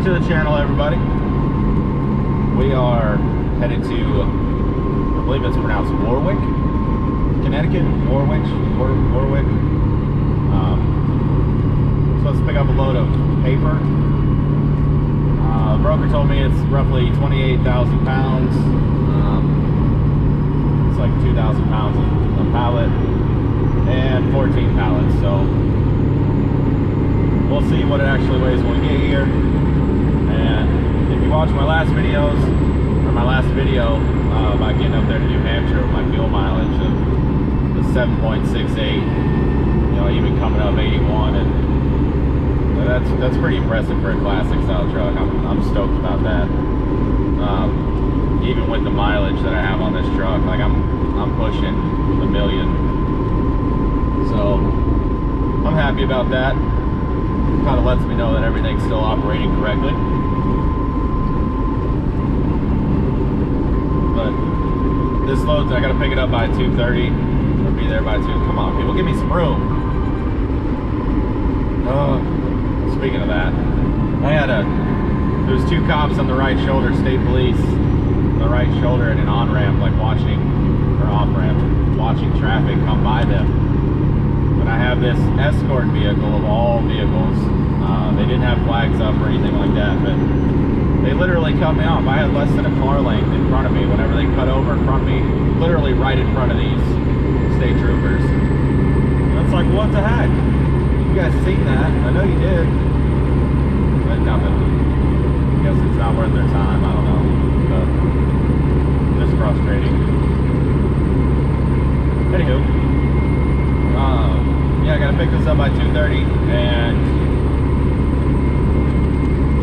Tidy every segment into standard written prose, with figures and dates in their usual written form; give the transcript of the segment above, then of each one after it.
back to the channel, everybody. We are headed to, I believe it's pronounced Warwick, Connecticut. Warwick. Supposed to pick up a load of paper. The broker told me it's roughly 28,000 pounds. It's like 2,000 pounds a pallet and 14 pallets. So we'll see what it actually weighs when we get here. And if you watch my last videos, or my last video about getting up there to New Hampshire with my fuel mileage of the 7.68, you know, even coming up 81, and that's pretty impressive for a classic style truck. I'm stoked about that. Even with the mileage that I have on this truck, like I'm pushing a million. So I'm happy about that. Kind of lets me know that everything's still operating correctly. But this load, I gotta pick it up by 2:30 or be there by 2. Come on, people, give me some room. Speaking of that, there's 2 cops on the right shoulder, state police, on the right shoulder at an on-ramp, like watching, or off-ramp, watching traffic come by them. But I have this escort vehicle of all vehicles. They didn't have flags up or anything like that, but they literally cut me off. I had less than a car length in front of me whenever they cut over in front of me, literally right in front of these state troopers. And it's like, what the heck? You guys seen that? I know you did. But nothing. I guess it's not worth their time. I don't know. But just frustrating. Anywho. Yeah, I gotta pick this up by 2:30 and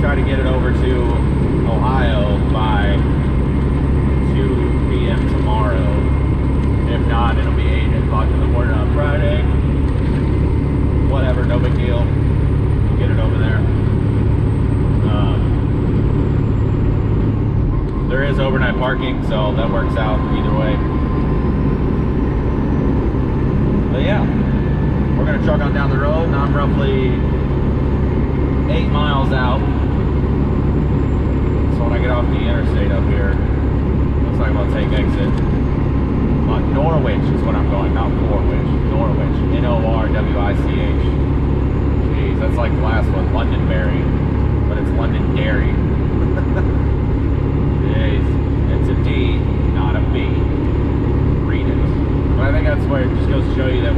try to get it over to Ohio by 2 p.m. tomorrow. If not, it'll be 8 o'clock in the morning on Friday. Whatever, no big deal. We'll get it over there. There is overnight parking, so that works out either way. But yeah, we're gonna truck on down the road. Now I'm roughly 8 miles out. So when I get off the interstate up here, looks like I'm gonna take exit. Norwich is what I'm going, not Norwich. Norwich. Norwich. Jeez, that's like the last one, Londonderry, but it's Londonderry. Jeez, it's a D, not a B. Read it. But I think that's where it just goes to show you that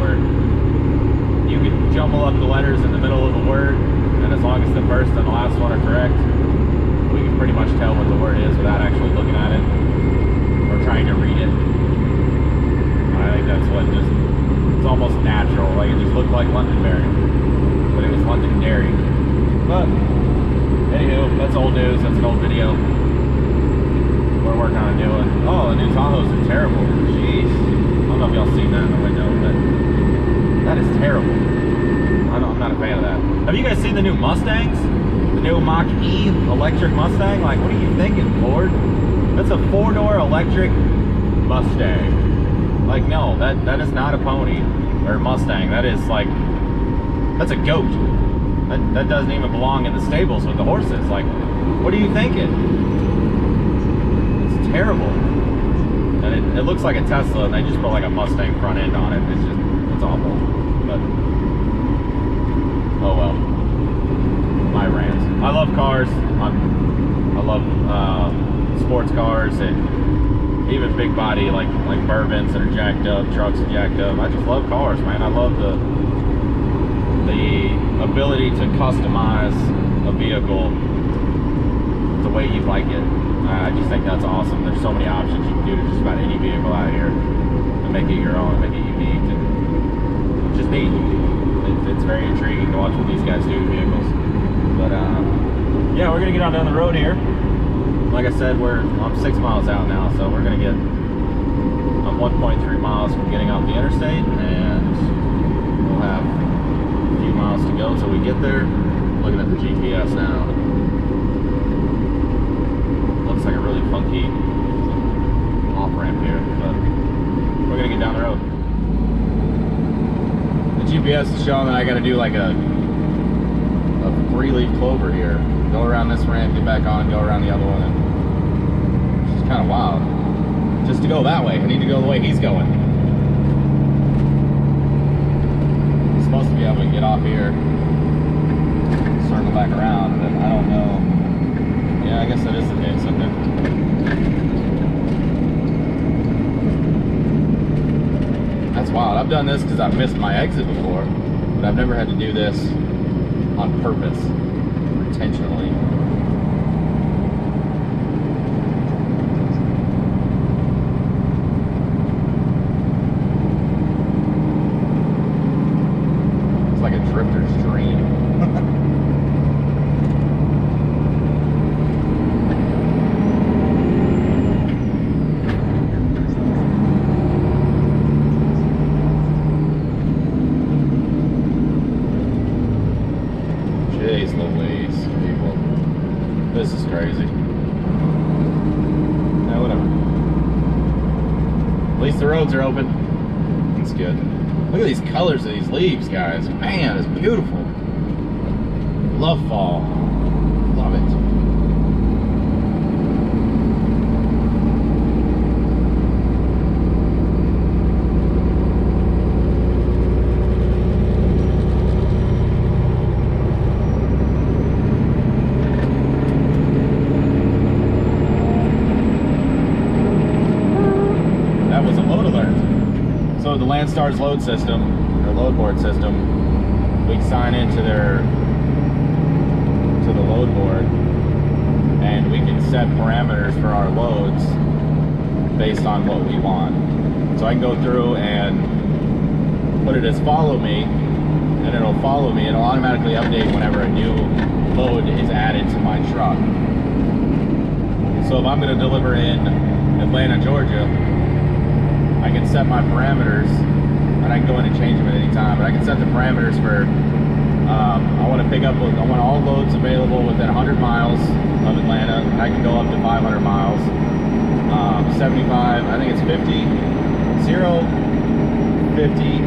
you can jumble up the letters in the middle of a word, and as long as the first and the last one are correct, we can pretty much tell what the word is without actually looking at it or trying to read it. I think that's what it's almost natural. Like, it just looked like Londonderry, but it was Londonderry. But anywho, that's old news. That's an old video. We're working on a new one. Oh, the new Tahoes are terrible. Jeez. I don't know if y'all seen that in the window, but that is terrible. I'm not a fan of that. Have you guys seen the new Mustangs? The new Mach-E electric Mustang? Like, what are you thinking, Ford? That's a 4-door electric Mustang. Like, no, that is not a pony or Mustang. That is like, that's a goat. That doesn't even belong in the stables with the horses. Like, what are you thinking? It's terrible. And it looks like a Tesla, and they just put like a Mustang front end on it. It's awful. But oh well. My rant. I love cars. I love sports cars and even big body like bourbons that are jacked up, trucks are jacked up. I just love cars, man. I love the ability to customize a vehicle the way you like it. I just think that's awesome. There's so many options you can do to just about any vehicle out here to make it your own, make it unique, and it's just neat. It's very intriguing to watch what these guys do to vehicles. But yeah, we're gonna get on down the road here. Like I said, I'm 6 miles out now, so we're gonna get, I'm 1.3 miles from getting off the interstate, and we'll have a few miles to go until we get there. Looking at the GPS now. Looks like a really funky off-ramp here, but we're gonna get down the road. The GPS is showing that I gotta do like a 3-leaf clover here. go around this ramp, get back on, go around the other one. And it's just kind of wild. Just to go that way, I need to go the way he's going. I'm supposed to be able to get off here, circle back around, but I don't know. Yeah, I guess that is the case, okay. That's wild. I've done this because I've missed my exit before, but I've never had to do this on purpose, intentionally. It's like a drifter's dream. Jeez Louise, people. This is crazy. Yeah, whatever. At least the roads are open. It's good. Look at these colors of these leaves, guys. Man, it's beautiful. Love fall. Love it. So the Landstar's load system, or load board system, we sign into the load board, and we can set parameters for our loads based on what we want. So I can go through and put it as follow me, and it'll follow me. It'll automatically update whenever a new load is added to my truck. So if I'm going to deliver in Atlanta, Georgia, I can set my parameters, and I can go in and change them at any time. But I can set the parameters for, I want to pick up, I want all loads available within 100 miles of Atlanta. I can go up to 500 miles, 75, I think it's 50, 0, 50,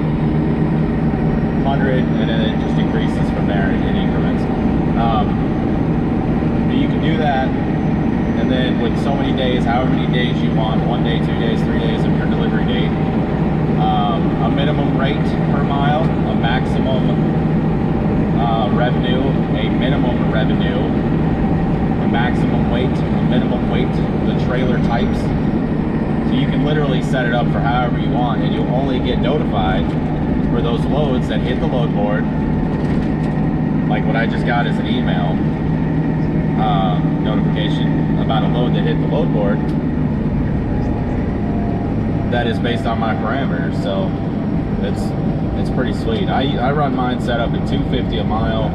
100, and then it just increases from there in increments. But you can do that. And then with so many days, however many days you want, 1 day, 2 days, 3 days of your delivery date, a minimum rate per mile, a maximum revenue, a minimum revenue, a maximum weight, a minimum weight, the trailer types. So you can literally set it up for however you want, and you'll only get notified for those loads that hit the load board. Like what I just got is an email notification about a load that hit the load board that is based on my parameters. So it's pretty sweet. I run mine set up at 250 a mile.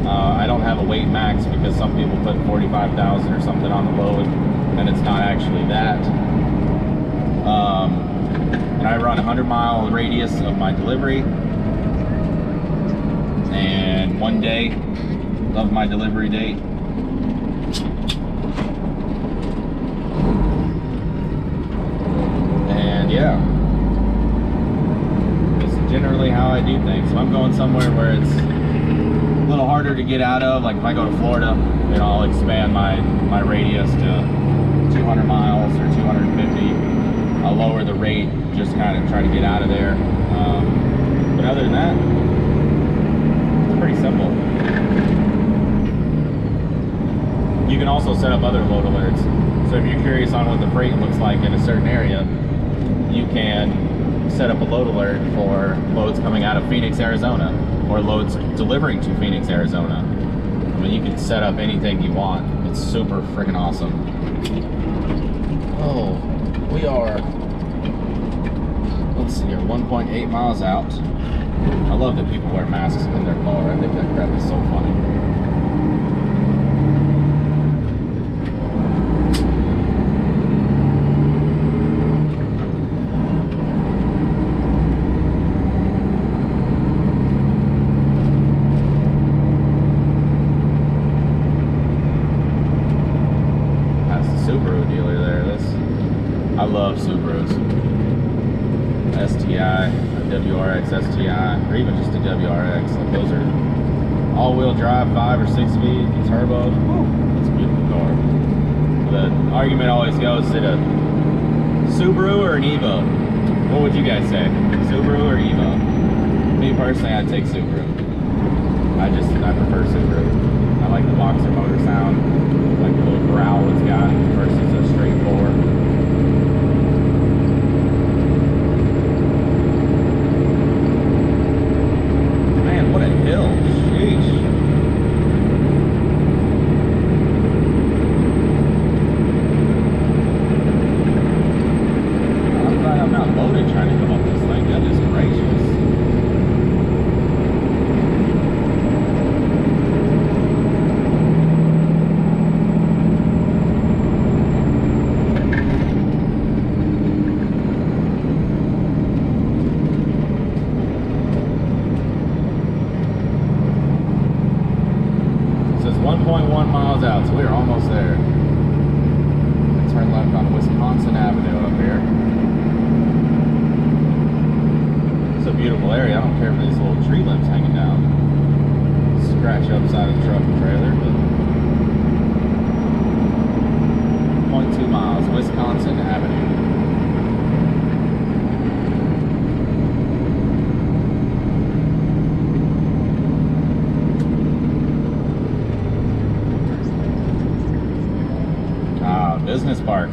I don't have a weight max because some people put 45,000 or something on the load, and it's not actually that. And I run a 100-mile radius of my delivery, and 1 day of my delivery date. Yeah, it's generally how I do things. If I'm going somewhere where it's a little harder to get out of, like if I go to Florida, then I'll expand my radius to 200 miles or 250. I'll lower the rate, just kind of try to get out of there. But other than that, it's pretty simple. You can also set up other load alerts. So if you're curious on what the freight looks like in a certain area, you can set up a load alert for loads coming out of Phoenix, Arizona, or loads delivering to Phoenix, Arizona. I mean, you can set up anything you want. It's super freaking awesome. Oh, we are, let's see here, 1.8 miles out. I love that people wear masks in their car. I think that crap is so funny. I love Subarus. STI, a WRX STI, or even just a WRX. Like those are all-wheel drive, 5 or 6 speed, turbo. It's a beautiful car. The argument always goes, is it a Subaru or an Evo? What would you guys say? Subaru or Evo? Me personally, I'd take Subaru. I prefer Subaru. I like the boxer motor sound, I like the little growl it's got versus a straight four. Man, what a hill! Sheesh. I'm glad I'm not loaded trying to come up this thing. Goodness gracious. It says 1.1 miles out, so we're almost there. Turn left on Wisconsin Avenue up here. It's a beautiful area. I don't care for these little tree limbs hanging down. Scratch upside of the truck and trailer, but 0.2 miles, Wisconsin Avenue. Business park.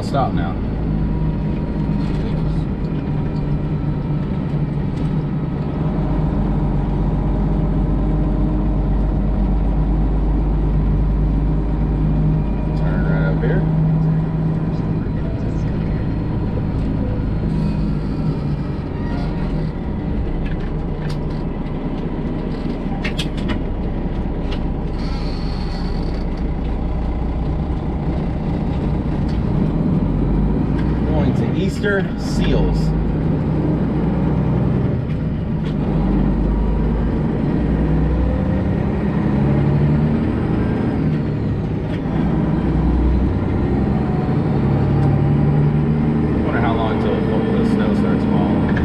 Stop now. Turn right up here. Easter Seals. Wonder how long until the snow starts falling.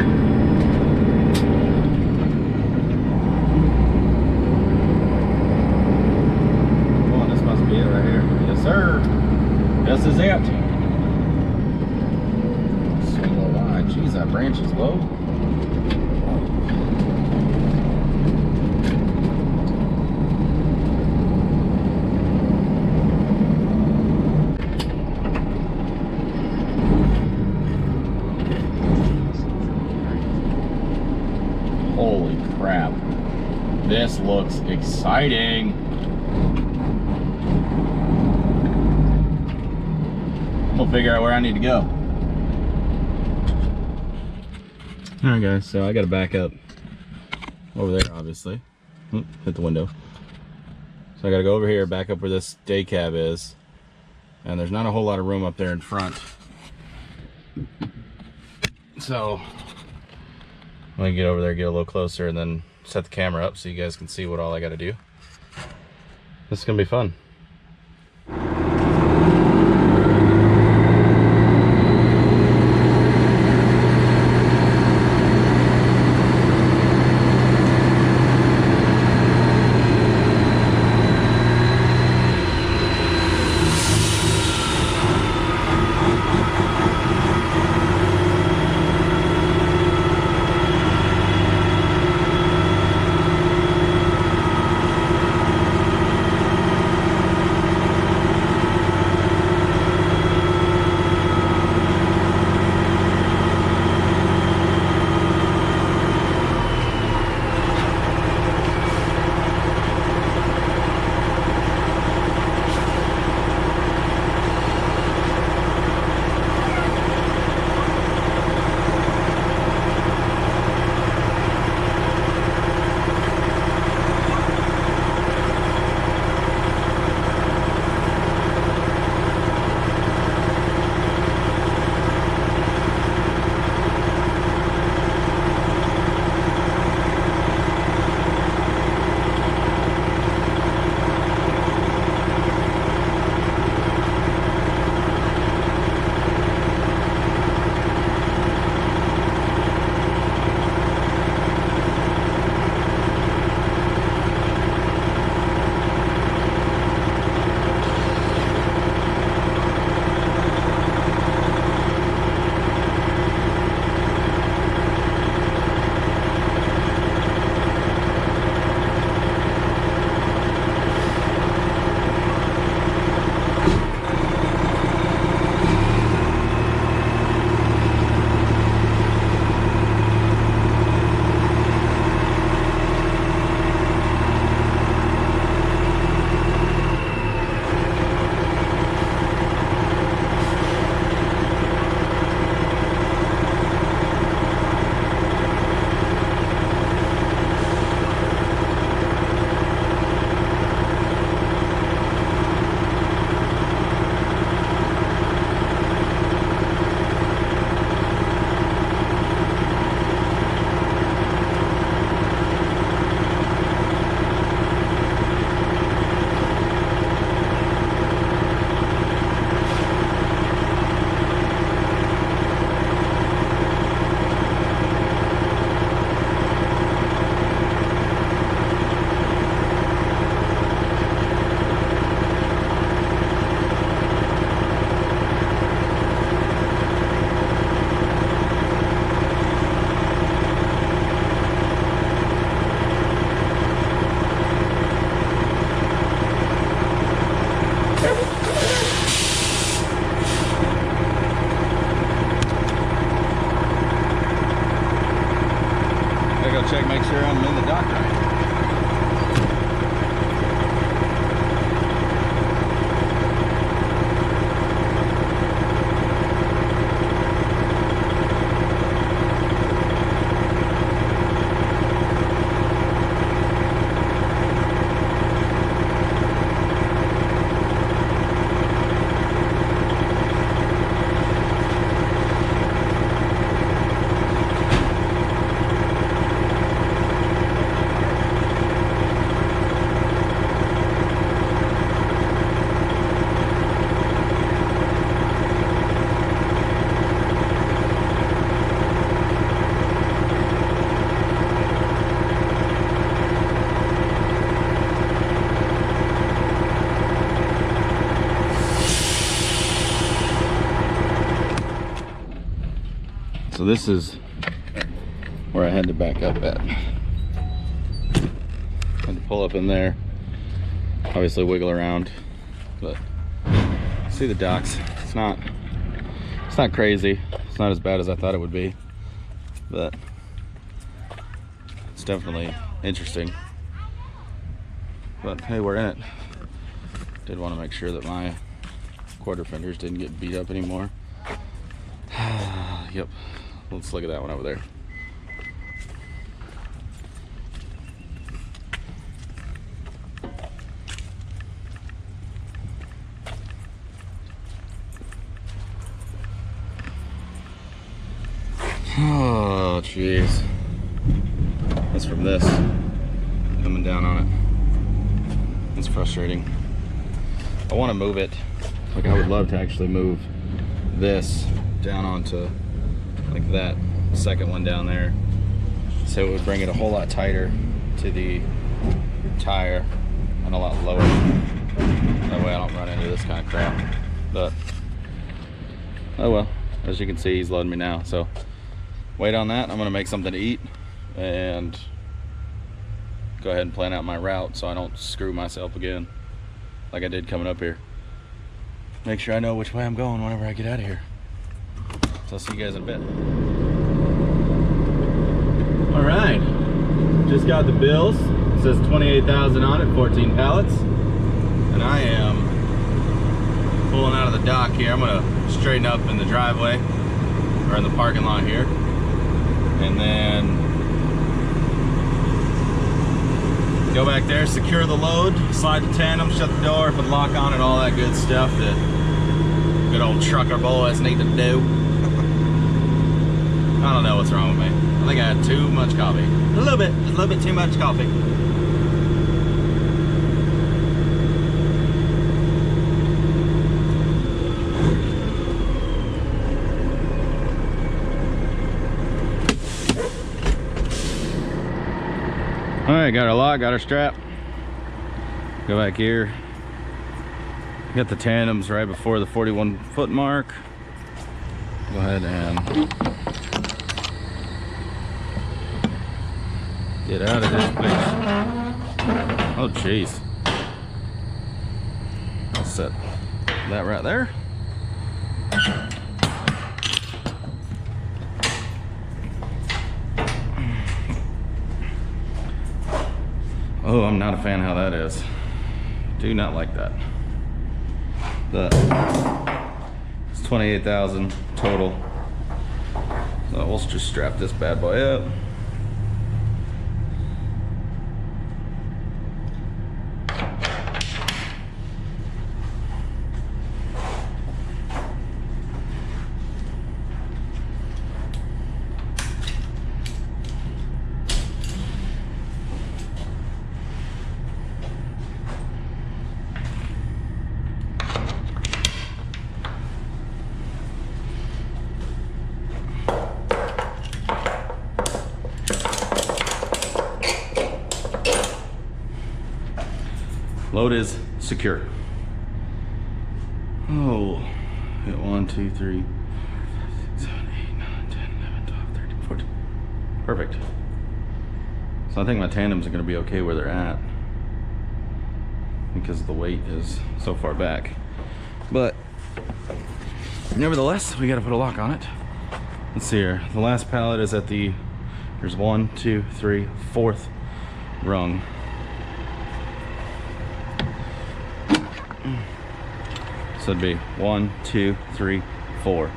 Oh, this must be it right here. Yes, sir. This is it. Jeez, that branch is low. Holy crap. This looks exciting. I'm gonna figure out where I need to go. Alright guys, so I gotta back up over there obviously. Hit the window. So I gotta go over here, back up where this day cab is. And there's not a whole lot of room up there in front. So I'm gonna get over there, get a little closer, and then set the camera up so you guys can see what all I gotta do. This is gonna be fun. the dock right. So this is where I had to back up at. Had to pull up in there, obviously wiggle around, but see the docks. It's not crazy. It's not as bad as I thought it would be, but it's definitely interesting. But hey, we're in it. Did want to make sure that my quarter fenders didn't get beat up anymore. Yep. Let's look at that one over there. Oh, jeez. That's from this coming down on it. It's frustrating. I want to move it. Like, I would love to actually move this down onto like that second one down there, so it would bring it a whole lot tighter to the tire and a lot lower. That way I don't run into this kind of crap. But oh well, as you can see, he's loading me now, so wait on that. I'm gonna make something to eat and go ahead and plan out my route so I don't screw myself again like I did coming up here. Make sure I know which way I'm going whenever I get out of here. So I'll see you guys in a bit. All right, just got the bills. It says 28,000 on it, 14 pallets. And I am pulling out of the dock here. I'm gonna straighten up in the driveway, or in the parking lot here. And then go back there, secure the load, slide the tandem, shut the door, put the lock on it, all that good stuff that good old trucker boys need to do. I don't know what's wrong with me. I think I had too much coffee. A little bit too much coffee. All right, got our lock, got our strap. Go back here. Got the tandems right before the 41-foot mark. Go ahead and get out of this place. Oh, jeez. I'll set that right there. Oh, I'm not a fan of how that is. Do not like that. But it's 28,000 total. So we'll just strap this bad boy up. Load is secure. Oh, hit 1, 2, 3, 6, 7, 8, 9, 10, 11, 12, 13, 14. Perfect. So I think my tandems are going to be okay where they're at because the weight is so far back. But nevertheless, we got to put a lock on it. Let's see here. The last pallet is at the, there's 1, 2, 3, fourth rung. So it'd be 1, 2, 3, 4.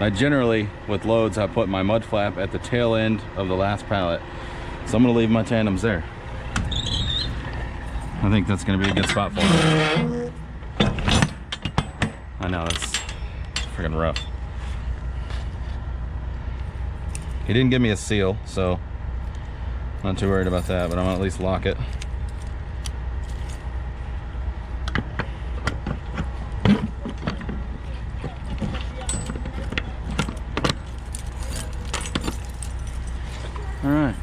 I generally, with loads, I put my mud flap at the tail end of the last pallet. So I'm gonna leave my tandems there. I think that's gonna be a good spot for them. I know, that's freaking rough. He didn't give me a seal, so not too worried about that, but I'm gonna at least lock it. All right.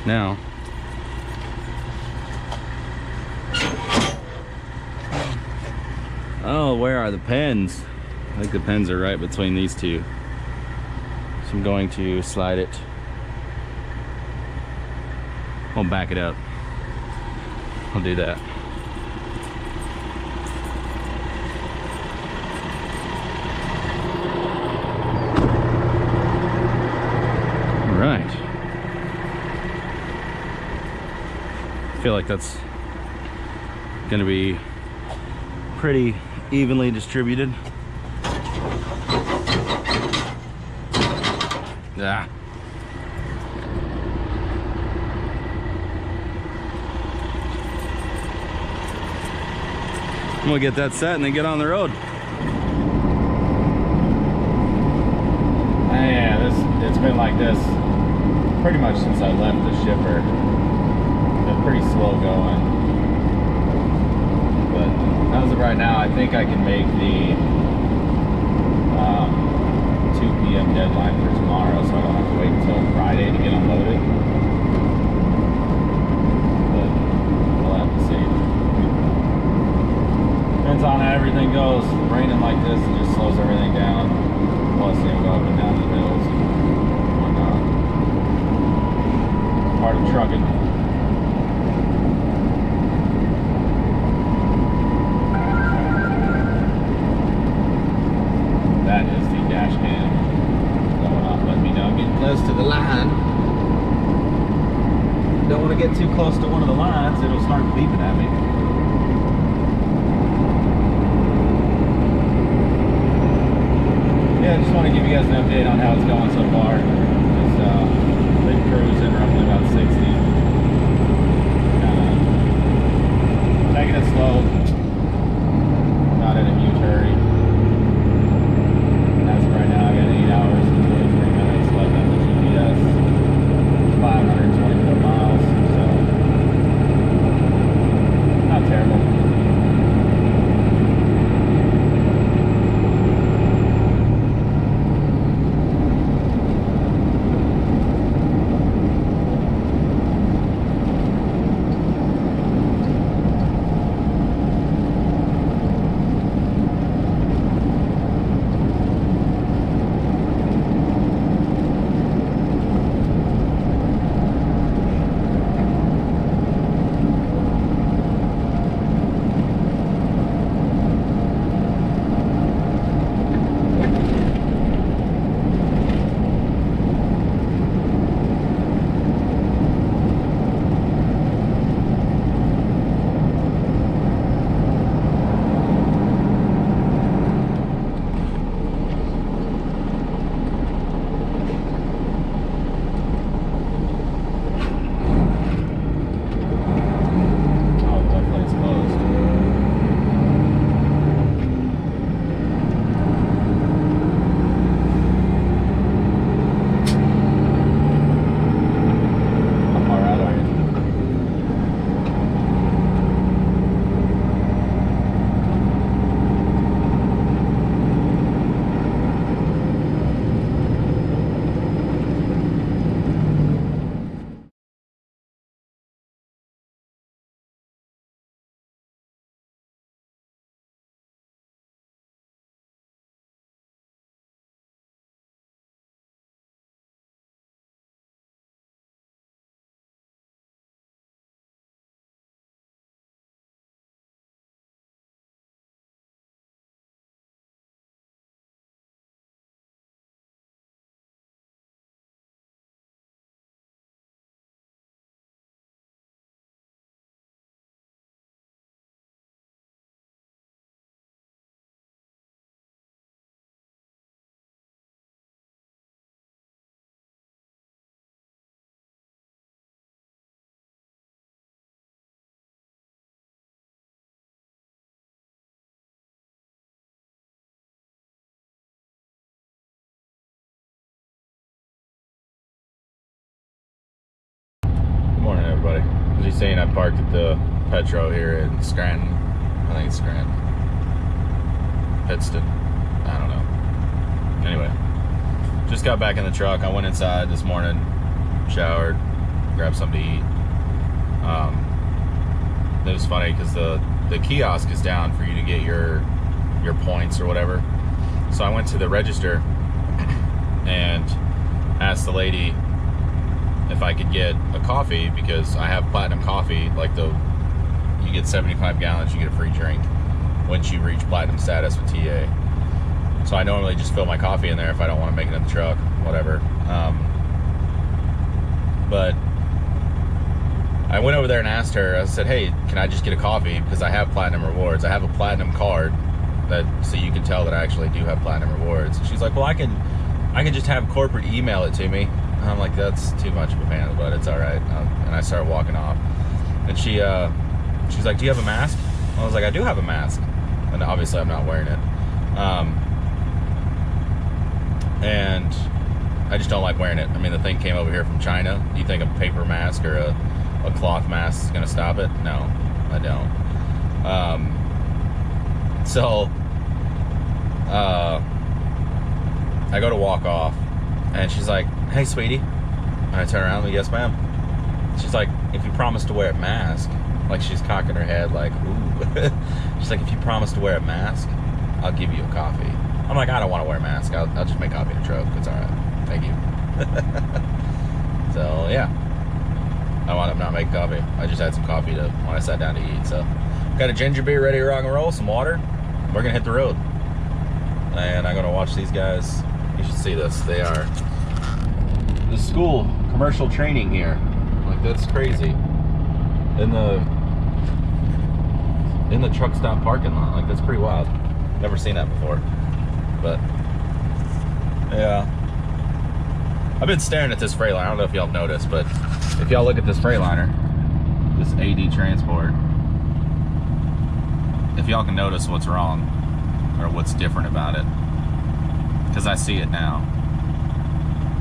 Now, oh, where are the pens? I think the pens are right between these two. So I'm going to slide it. I'll back it up. I'll do that. All right. I feel like that's going to be pretty evenly distributed. Yeah. I'm gonna get that set and then get on the road. Yeah, it's been like this pretty much since I left the shipper. Been pretty slow going, but as of right now, I think I can make the 2 p.m. deadline for tomorrow, so I don't have to wait until Friday to get unloaded. But we'll have to see. Depends on how everything goes. Raining like this, it just slows everything down. Plus, they go up and down the hills and whatnot. Part of trucking. That is the dash cam going off. Let me know I'm getting close to the line. Don't want to get too close to one of the lines, it'll start beeping at me. Yeah, I just want to give you guys an update on how it's going so far. It's been cruising roughly about 60. Taking it slow. Not in a huge hurry. As of right now, I got 8 hours and 23 minutes left on the GPS. 524 miles, so not terrible. you seen, I parked at the Petro here in Scranton. I think it's Scranton. Pittston. I don't know. Anyway, just got back in the truck. I went inside this morning, showered, grabbed something to eat. It was funny because the kiosk is down for you to get your points or whatever. So I went to the register and asked the lady if I could get a coffee, because I have platinum coffee. Like, you get 75 gallons, you get a free drink once you reach platinum status with TA. So I normally just fill my coffee in there if I don't want to make it in the truck, whatever. But I went over there and asked her, I said, hey, can I just get a coffee? Because I have platinum rewards. I have a platinum card, so you can tell that I actually do have platinum rewards. And she's like, well, I can just have corporate email it to me. And I'm like, that's too much of a pain in the butt. It's all right. And I started walking off. And she's like, do you have a mask? I was like, I do have a mask. And obviously I'm not wearing it. And I just don't like wearing it. I mean, the thing came over here from China. Do you think a paper mask or a cloth mask is gonna stop it? No, I don't. I go to walk off, and she's like, hey, sweetie. And I turn around and yes, ma'am. She's like, if you promise to wear a mask, like she's cocking her head like, ooh. She's like, if you promise to wear a mask, I'll give you a coffee. I'm like, I don't want to wear a mask. I'll just make coffee in the truck. It's all right. Thank you. So, yeah. I wound up not making coffee. I just had some coffee when I sat down to eat. So, got a ginger beer ready to rock and roll, some water. We're going to hit the road. And I'm going to watch these guys. You should see this. They are the school commercial training here. Like, that's crazy. In the truck stop parking lot. Like, that's pretty wild. Never seen that before. But, yeah. I've been staring at this Freightliner. I don't know if y'all noticed, but if y'all look at this Freightliner, this AD Transport, if y'all can notice what's wrong or what's different about it, because I see it now,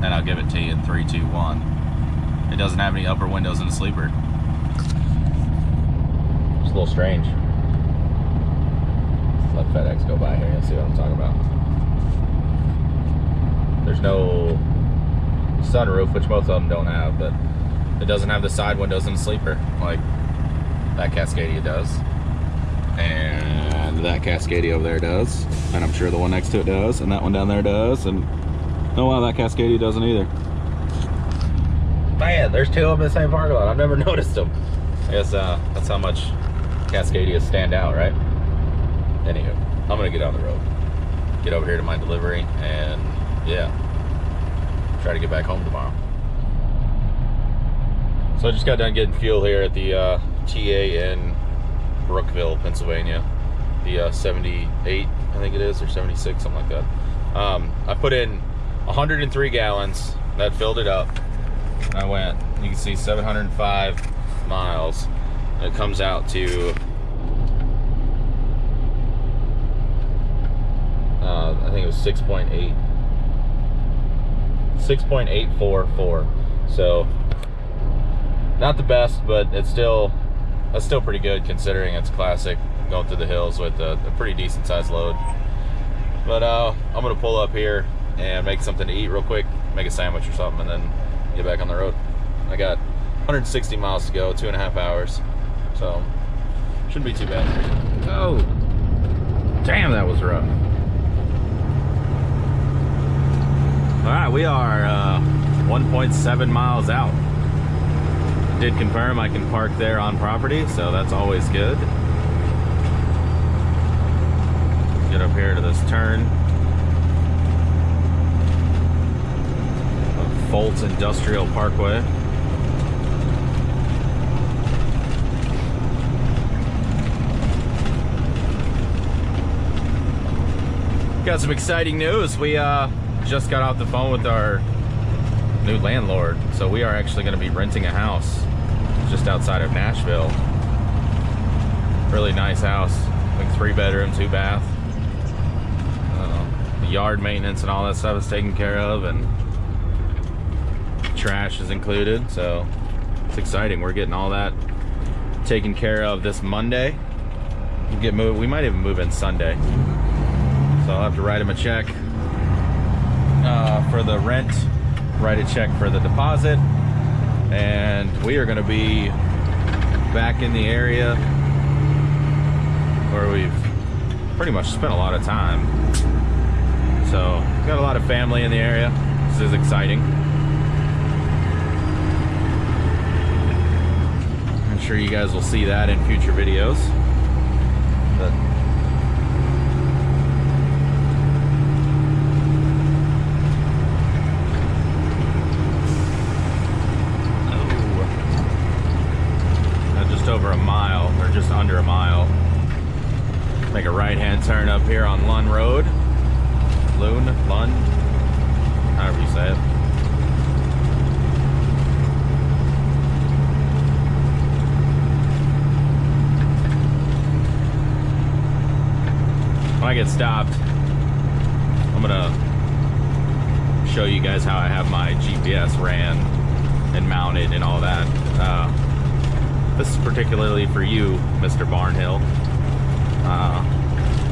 and I'll give it to you in 3, 2, 1. It doesn't have any upper windows in the sleeper. It's a little strange. Let's let FedEx go by here and see what I'm talking about. There's no sunroof, which most of them don't have, but it doesn't have the side windows in the sleeper like that Cascadia does, and that Cascadia over there does, and I'm sure the one next to it does, and that one down there does, and oh wow, that Cascadia doesn't either. Man, there's two of them in the same parking lot. I've never noticed them. I guess that's how much Cascadias stand out, right? Anywho, I'm gonna get on the road, get over here to my delivery, and yeah, try to get back home tomorrow. So I just got done getting fuel here at the TA in Brookville, Pennsylvania. The 78, I think it is, or 76, something like that. I put in 103 gallons. That filled it up. I went, you can see 705 miles. And it comes out to, I think it was 6.844. So not the best, but that's still pretty good considering it's classic going through the hills with a pretty decent sized load. But I'm gonna pull up here and make something to eat real quick, make a sandwich or something, and then get back on the road. I got 160 miles to go, 2.5 hours, so shouldn't be too bad. Oh, damn, that was rough. All right, we are 1.7 miles out. Did confirm I can park there on property, so that's always good. Get up here to this turn of Foltz Industrial Parkway. Got some exciting news. We just got off the phone with our new landlord, so we are actually going to be renting a house just outside of Nashville. Really nice house, like 3 bedroom, 2 bath. The yard maintenance and all that stuff is taken care of, and trash is included, so it's exciting. We're getting all that taken care of this Monday. We'll get moved. We might even move in Sunday. So I'll have to write him a check for the rent, write a check for the deposit, and we are going to be back in the area where we've pretty much spent a lot of time. So got a lot of family in the area. This is exciting. I'm sure you guys will see that in future videos. But just over a mile, or just under a mile. Make a right-hand turn up here on Lund Road. Lund, however you say it. When I get stopped, I'm gonna show you guys how I have my GPS ran and mounted and all that. This is particularly for you, Mr. Barnhill.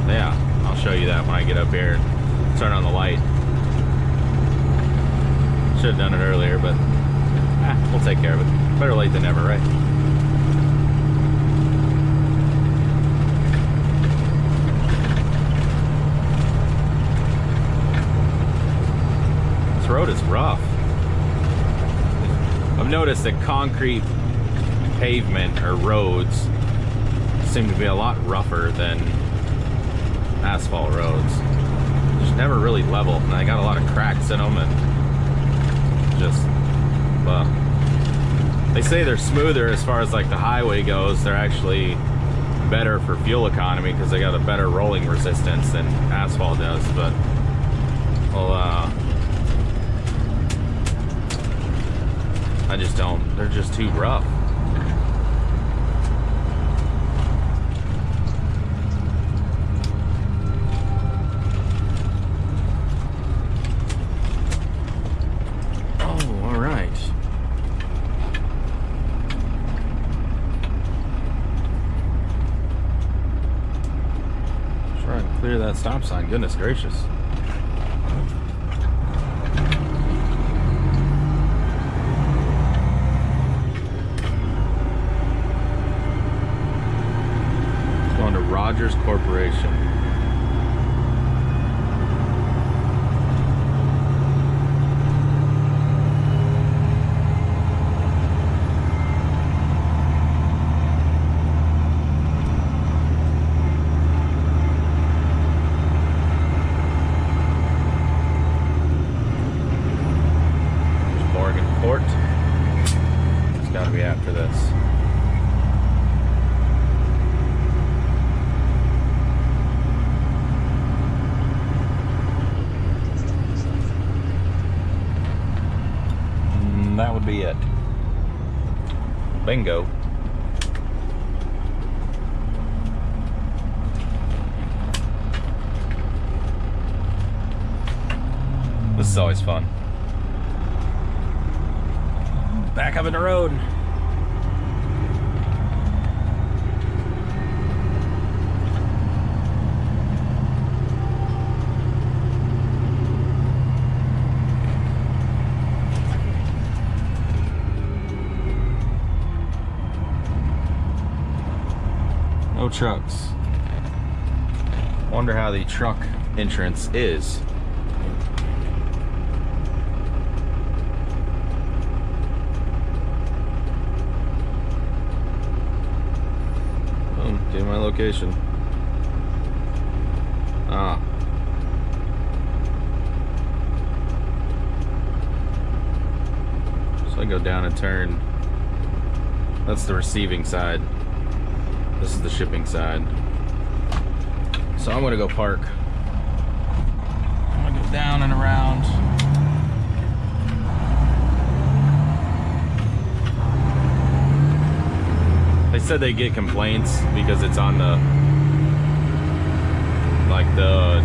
Yeah, I'll show you that when I get up here and turn on the light. Should have done it earlier, but we'll take care of it. Better late than never, right? This road is rough. I've noticed that concrete pavement or roads seem to be a lot rougher than asphalt roads. Just never really level, and I got a lot of cracks in them, and just they say they're smoother as far as like the highway goes. They're actually better for fuel economy because they got a better rolling resistance than asphalt does. But well, I just don't. They're just too rough. Clear that stop sign, goodness gracious. Going to Rogers Corporation. It's got to be after this. That would be it. Bingo. This is always fun. Back up in the road. No trucks. Wonder how the truck entrance is. My location. So I go down and turn. That's the receiving side. This is the shipping side. So I'm gonna go park. I'm gonna go down and around. They said they get complaints because it's on the, like the,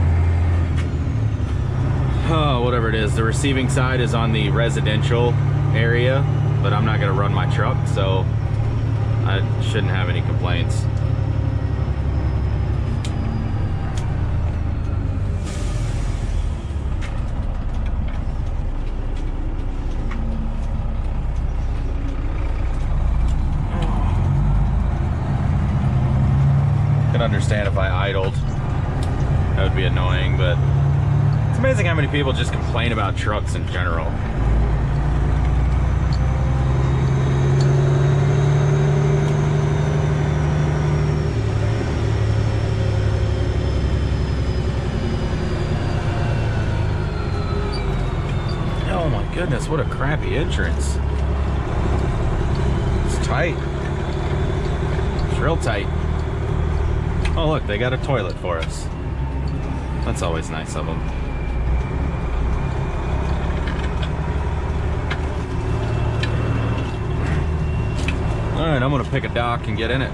whatever it is, the receiving side is on the residential area, but I'm not gonna run my truck, so I shouldn't have any complaints. Understand if I idled, that would be annoying, but it's amazing how many people just complain about trucks in general. Oh my goodness, what a crappy entrance. It's tight. It's real tight. Oh look, they got a toilet for us. That's always nice of them. Alright, I'm gonna pick a dock and get in it.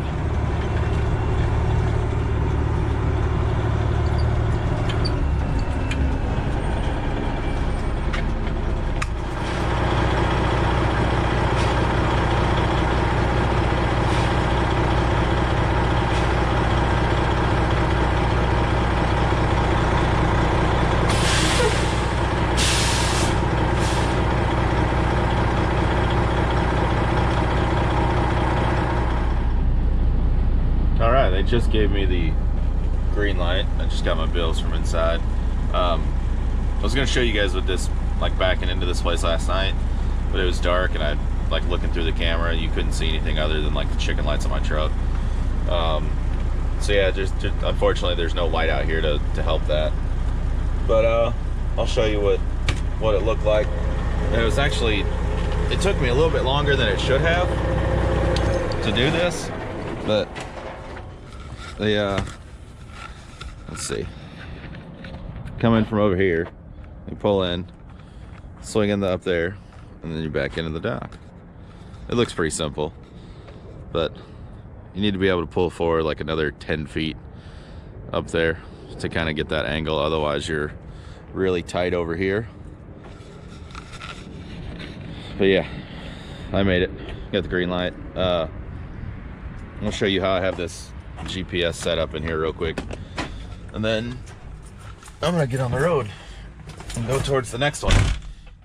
They just gave me the green light. I just got my bills from inside. I was gonna show you guys with this, like backing into this place last night, but it was dark and I like looking through the camera, you couldn't see anything other than like the chicken lights on my truck. So yeah, just unfortunately there's no light out here to help that. But I'll show you what it looked like. And it was actually, it took me a little bit longer than it should have to do this, but they let's see, come in from over here, you pull in, swing in up there, and then you back into the dock. It looks pretty simple, but you need to be able to pull forward like another 10 feet up there to kind of get that angle, otherwise you're really tight over here. But yeah, I made it, got the green light. I'll show you how I have this GPS set up in here real quick, and then I'm gonna get on the road and go towards the next one.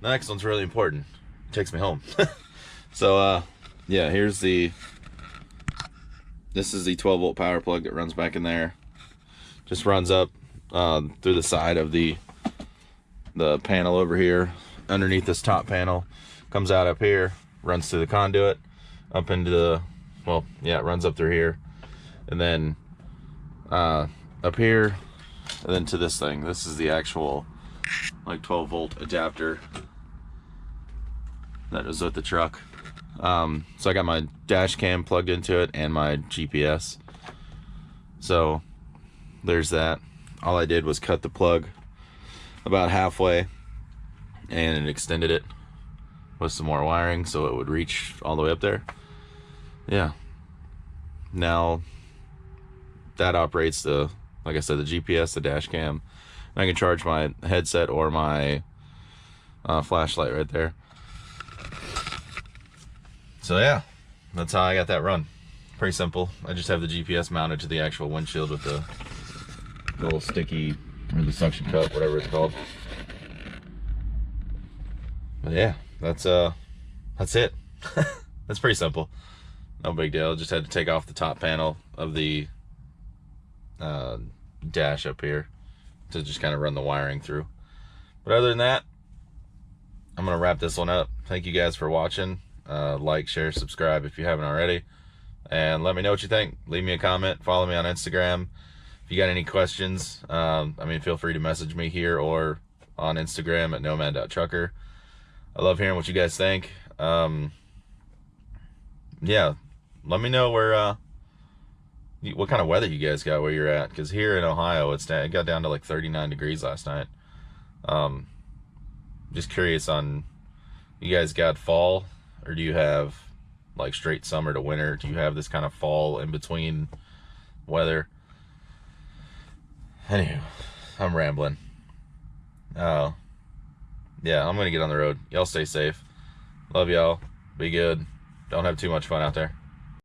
The next one's really important, it takes me home. So yeah, this is the 12-volt power plug that runs back in there. Just runs up through the side of the panel over here, underneath this top panel, comes out up here, runs through the conduit up into the, well, yeah, it runs up through here, and then up here, and then to this thing. This is the actual like 12-volt adapter that is with the truck. So I got my dash cam plugged into it and my GPS. So there's that. All I did was cut the plug about halfway and extended it with some more wiring so it would reach all the way up there. Yeah. Now that operates the, like I said, the GPS, the dash cam. And I can charge my headset or my flashlight right there. So yeah, that's how I got that run. Pretty simple. I just have the GPS mounted to the actual windshield with the little sticky, or the suction cup, whatever it's called. But yeah, that's it. That's pretty simple. No big deal. Just had to take off the top panel of the dash up here to just kind of run the wiring through. But other than that, I'm gonna wrap this one up. Thank you guys for watching. Like, share, subscribe if you haven't already, and let me know what you think. Leave me a comment, follow me on Instagram. If you got any questions, I mean, feel free to message me here or on Instagram at Nomad.trucker. I love hearing what you guys think. Yeah, let me know where what kind of weather you guys got where you're at, because here in Ohio it got down to like 39 degrees last night. Just curious on, you guys got fall, or do you have like straight summer to winter? Do you have this kind of fall in between weather? Anywho, I'm rambling. Yeah, I'm gonna get on the road. Y'all stay safe. Love y'all. Be good. Don't have too much fun out there.